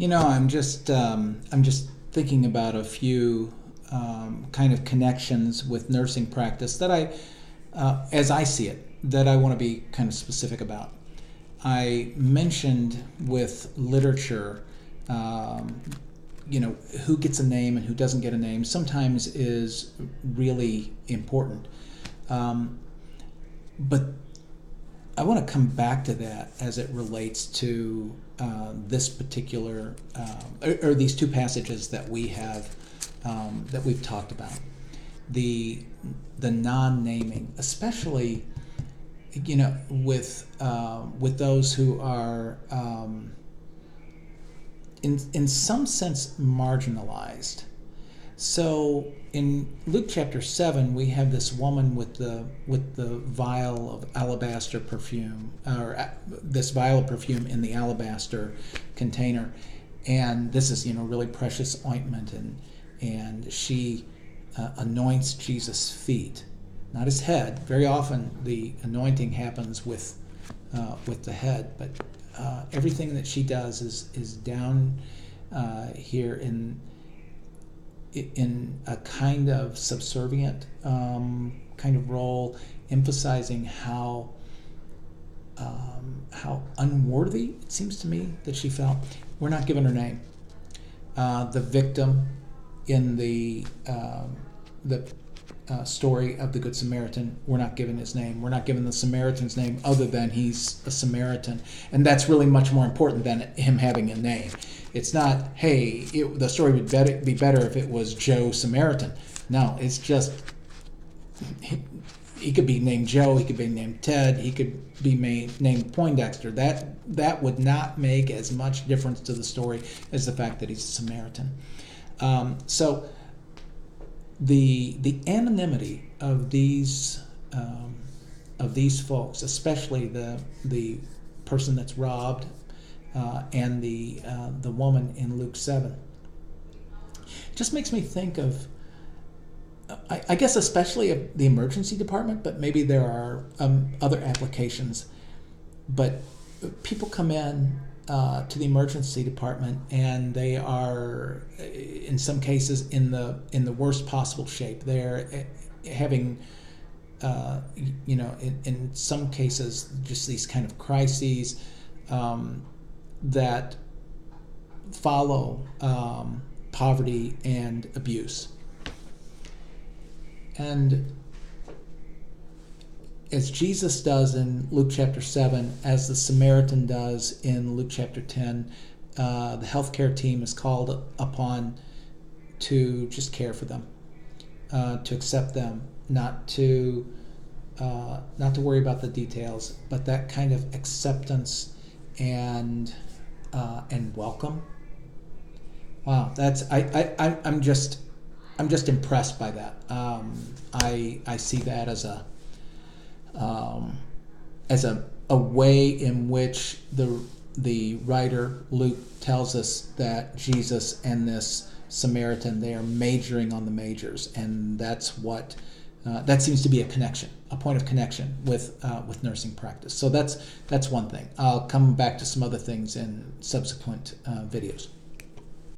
I'm just thinking about a few kind of connections with nursing practice that as I see it, that I want to be kind of specific about. I mentioned with literature, who gets a name and who doesn't get a name sometimes is really important. But I want to come back to that as it relates to this particular, or these two passages that we have, that we've talked about. The non-naming, especially, with those who are in some sense marginalized. So in Luke chapter 7, we have this woman with the vial of alabaster perfume, or this vial of perfume in the alabaster container, and this is really precious ointment, and she anoints Jesus' feet, not his head. Very often the anointing happens with the head, but everything that she does is down here in a kind of subservient kind of role, emphasizing how unworthy it seems to me that she felt. We're not given her name. The victim in the story of the Good Samaritan, we're not given his name. We're not given the Samaritan's name other than he's a Samaritan. And that's really much more important than him having a name. It's not, hey, the story would be better if it was Joe Samaritan. No, it's just, he could be named Joe, he could be named Ted, he could be named Poindexter. That would not make as much difference to the story as the fact that he's a Samaritan. So the anonymity of these folks, especially the person that's robbed, and the woman in Luke 7, just makes me think of, I guess especially of the emergency department, but maybe there are other applications. But people come in to the emergency department, and they are, in some cases, in the worst possible shape. They're having, in some cases, just these kind of crises that follow poverty and abuse. And as Jesus does in Luke chapter 7, as the Samaritan does in Luke chapter 10, the healthcare team is called upon to just care for them, to accept them, not to worry about the details, but that kind of acceptance and welcome. Wow, I'm just impressed by that. I see that as a way in which the writer Luke tells us that Jesus and this Samaritan, they are majoring on the majors, and that's what that seems to be a point of connection with nursing practice. So that's one thing. I'll come back to some other things in subsequent videos.